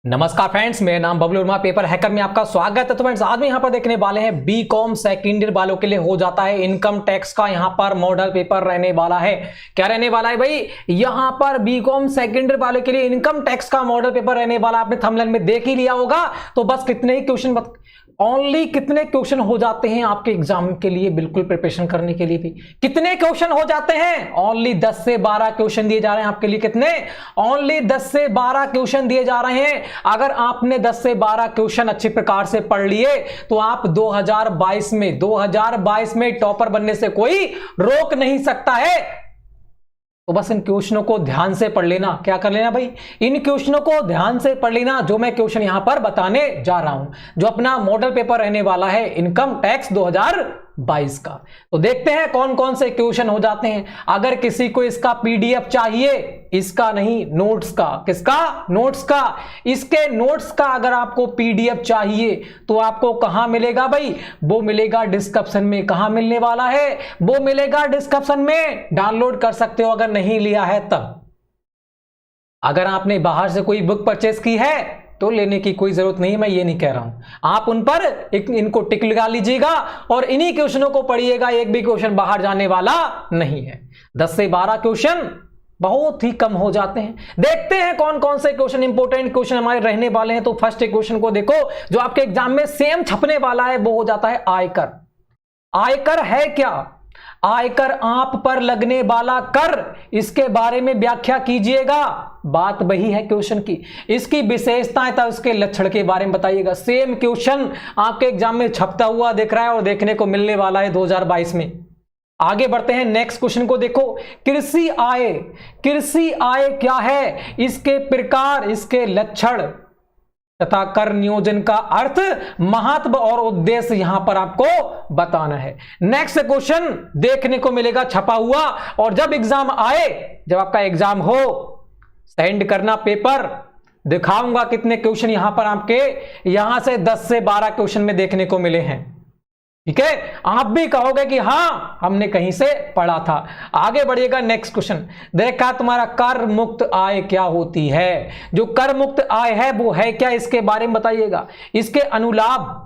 नमस्कार फ्रेंड्स, मेरा नाम बबलू वर्मा, पेपर हैकर में आपका स्वागत है। तो फ्रेंड्स, आज में यहाँ पर देखने वाले हैं बीकॉम सेकेंड ईयर वालों के लिए हो जाता है इनकम टैक्स का यहाँ पर मॉडल पेपर रहने वाला है। क्या रहने वाला है भाई? यहाँ पर बीकॉम सेकेंड ईयर वालों के लिए इनकम टैक्स का मॉडल पेपर रहने वाला। आपने थंबनेल में देख ही लिया होगा। तो बस कितने ही क्वेश्चन ओनली कितने क्वेश्चन हो जाते हैं आपके एग्जाम के लिए, बिल्कुल प्रिपरेशन करने के लिए भी कितने क्वेश्चन हो जाते हैं? ओनली 10 से 12 क्वेश्चन दिए जा रहे हैं आपके लिए। कितने? ओनली 10 से 12 क्वेश्चन दिए जा रहे हैं। अगर आपने 10 से 12 क्वेश्चन अच्छी प्रकार से पढ़ लिए तो आप 2022 में टॉपर बनने से कोई रोक नहीं सकता है। तो बस इन क्वेश्चनों को ध्यान से पढ़ लेना। क्या कर लेना भाई? इन क्वेश्चनों को ध्यान से पढ़ लेना जो मैं क्वेश्चन यहां पर बताने जा रहा हूं, जो अपना मॉडल पेपर रहने वाला है इनकम टैक्स 2022 का। तो देखते हैं कौन कौन से क्वेश्चन हो जाते हैं। अगर किसी को इसका पीडीएफ चाहिए, इसका नहीं नोट्स का, किसका? नोट्स का। इसके नोट्स का अगर आपको पीडीएफ चाहिए तो आपको कहां मिलेगा भाई? वो मिलेगा डिस्क्रिप्शन में। कहां मिलने वाला है? वो मिलेगा डिस्क्रिप्शन में। डाउनलोड कर सकते हो अगर नहीं लिया है तब। अगर आपने बाहर से कोई बुक परचेस की है तो लेने की कोई जरूरत नहीं है, मैं ये नहीं कह रहा हूं। आप उन पर इनको टिक लगा लीजिएगा और इन्हीं क्वेश्चनों को पढ़िएगा। एक भी क्वेश्चन बाहर जाने वाला नहीं है। 10 से 12 क्वेश्चन बहुत ही कम हो जाते हैं। देखते हैं कौन कौन से क्वेश्चन इंपॉर्टेंट क्वेश्चन हमारे रहने वाले हैं। तो फर्स्ट क्वेश्चन को देखो जो आपके एग्जाम में सेम छपने वाला है, वो हो जाता है आयकर। आयकर है क्या? आयकर आप पर लगने वाला कर, इसके बारे में व्याख्या कीजिएगा। बात वही है क्वेश्चन की। इसकी विशेषताएं था, उसके लक्षण के बारे में बताइएगा। सेम क्वेश्चन आपके एग्जाम में छपता हुआ दिख रहा है और देखने को मिलने वाला है 2022 में। आगे बढ़ते हैं, नेक्स्ट क्वेश्चन को देखो। कृषि आय। कृषि आय क्या है? इसके प्रकार, इसके लक्षण तथा कर नियोजन का अर्थ, महत्व और उद्देश्य यहां पर आपको बताना है। नेक्स्ट क्वेश्चन देखने को मिलेगा छपा हुआ। और जब एग्जाम आए, जब आपका एग्जाम हो, सेंड करना पेपर। दिखाऊंगा कितने क्वेश्चन यहां पर आपके यहां से 10 से 12 क्वेश्चन में देखने को मिले हैं। ठीक है, आप भी कहोगे कि हां हमने कहीं से पढ़ा था। आगे बढ़िएगा, नेक्स्ट क्वेश्चन देखा तुम्हारा कर मुक्त आय क्या होती है। जो कर मुक्त आय है वो है क्या, इसके बारे में बताइएगा। इसके अनुलाभ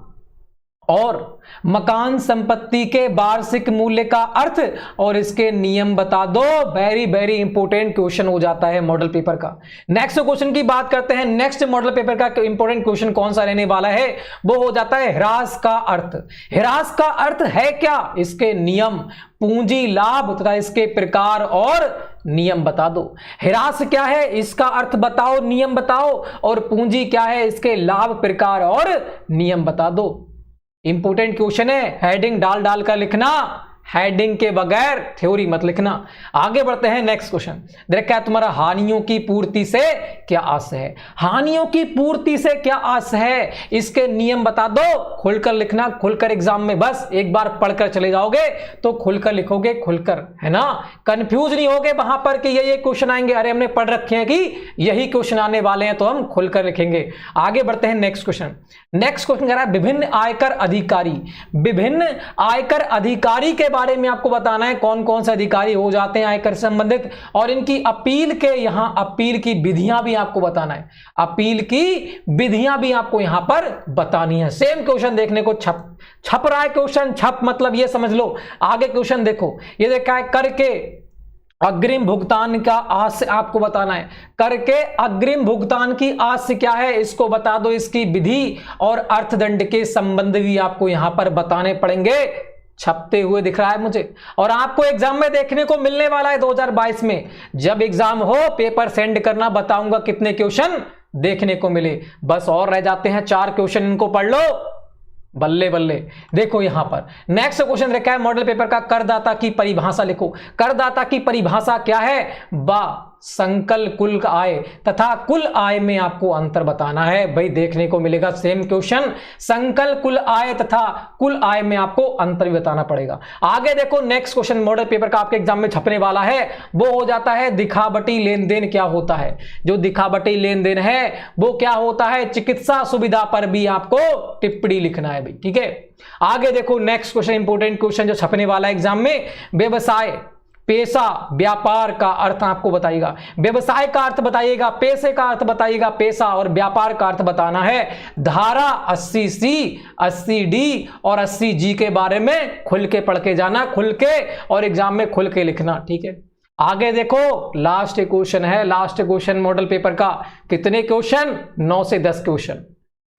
और मकान संपत्ति के वार्षिक मूल्य का अर्थ और इसके नियम बता दो। वेरी वेरी इंपॉर्टेंट क्वेश्चन हो जाता है मॉडल पेपर का। नेक्स्ट क्वेश्चन की बात करते हैं। नेक्स्ट मॉडल पेपर का इंपॉर्टेंट क्वेश्चन कौन सा रहने वाला है? वो हो जाता है ह्रास का अर्थ। ह्रास का अर्थ है क्या? इसके नियम, पूंजी लाभ तथा इसके प्रकार और नियम बता दो। ह्रास क्या है, इसका अर्थ बताओ, नियम बताओ, और पूंजी क्या है, इसके लाभ, प्रकार और नियम बता दो। इंपॉर्टेंट क्वेश्चन है, हेडिंग डाल डाल कर लिखना, हेडिंग के बगैर थ्योरी मत लिखना। आगे बढ़ते हैं, नेक्स्ट क्वेश्चन देखा है तुम्हारा हानियों की पूर्ति से क्या आस है। हानियों की पूर्ति से क्या आस है, इसके नियम बता दो। खुलकर लिखना, खुलकर एग्जाम में बस एक बार पढ़कर चले जाओगे तो खुलकर लिखोगे, खुलकर, है ना। कंफ्यूज नहीं होगे वहां पर कि ये क्वेश्चन आएंगे, अरे हमने पढ़ रखे हैं कि यही क्वेश्चन आने वाले हैं तो हम खुलकर लिखेंगे। आगे बढ़ते हैं, नेक्स्ट क्वेश्चन। नेक्स्ट क्वेश्चन कह रहा है विभिन्न आयकर अधिकारी। विभिन्न आयकर अधिकारी के बारे में आपको बताना है, कौन कौन से अधिकारी हो जाते हैं आयकर से संबंधित, और इनकी अपील के यहां अपील की विधियां भी आपको बताना है। अपील की विधियां भी आपको यहां पर बतानी है। सेम क्वेश्चन देखने को छप रहा है क्वेश्चन। छप मतलब ये समझ लो। आगे क्वेश्चन देखो, ये देखा है कर के अग्रिम भुगतान का आस आपको बताना है। कर के अग्रिम भुगतान की आस क्या है, इसको बता दो। इसकी विधि और अर्थदंड के संबंध भी आपको यहां पर बताने पड़ेंगे। छपते हुए दिख रहा है मुझे, और आपको एग्जाम में देखने को मिलने वाला है 2022 में। जब एग्जाम हो पेपर सेंड करना, बताऊंगा कितने क्वेश्चन देखने को मिले। बस और रह जाते हैं 4 क्वेश्चन, इनको पढ़ लो। बल्ले बल्ले। देखो यहां पर नेक्स्ट क्वेश्चन रखा है मॉडल पेपर का, करदाता की परिभाषा लिखो। करदाता की परिभाषा क्या है? संकल कुल आय तथा कुल आय में आपको अंतर बताना है। भाई देखने को मिलेगा सेम क्वेश्चन, संकल कुल आय तथा कुल आय में आपको अंतर भी बताना पड़ेगा। आगे देखो, नेक्स्ट क्वेश्चन मॉडल पेपर का आपके एग्जाम में छपने वाला है, वो हो जाता है दिखावटी लेन देन क्या होता है। जो दिखावटी लेन देन है वो क्या होता है? चिकित्सा सुविधा पर भी आपको टिप्पणी लिखना है भाई। ठीक है, आगे देखो नेक्स्ट क्वेश्चन, इंपोर्टेंट क्वेश्चन जो छपने वाला है एग्जाम में, व्यवसाय पेशा व्यापार का अर्थ आपको बताइएगा, व्यवसाय का अर्थ बताइएगा, पैसे का अर्थ बताइएगा, पेशा और व्यापार का अर्थ बताना है। धारा 80C 80D और 80G के बारे में खुल के पढ़ के जाना, खुल के और एग्जाम में खुल के लिखना, ठीक है। आगे देखो लास्ट क्वेश्चन है, लास्ट क्वेश्चन मॉडल पेपर का। कितने क्वेश्चन? 9 से 10 क्वेश्चन।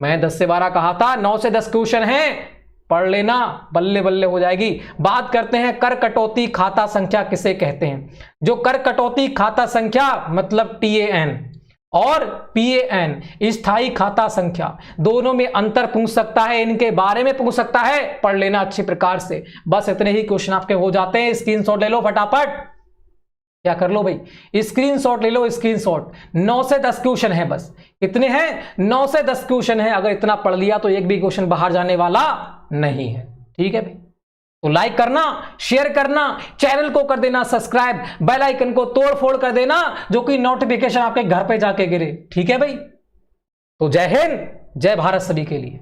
मैं 10 से 12 कहा था, 9 से 10 क्वेश्चन हैं, पढ़ लेना, बल्ले बल्ले हो जाएगी। बात करते हैं कर कटौती खाता संख्या किसे कहते हैं। जो कर कटौती खाता संख्या मतलब TAN और PAN स्थायी खाता संख्या, दोनों में अंतर पूछ सकता है, इनके बारे में पूछ सकता है, पढ़ लेना अच्छी प्रकार से। बस इतने ही क्वेश्चन आपके हो जाते हैं। स्क्रीनशॉट ले लो फटाफट, क्या कर लो भाई, स्क्रीनशॉट ले लो, स्क्रीनशॉट। 9 से 10 क्वेश्चन है, बस कितने हैं? 9 से 10 क्वेश्चन है। अगर इतना पढ़ लिया तो एक भी क्वेश्चन बाहर जाने वाला नहीं है, ठीक है भाई। तो लाइक करना, शेयर करना, चैनल को कर देना सब्सक्राइब, बेल आइकन को तोड़ फोड़ कर देना, जो कि नोटिफिकेशन आपके घर पे जाके गिरे, ठीक है भाई। तो जय हिंद, जय भारत सभी के लिए।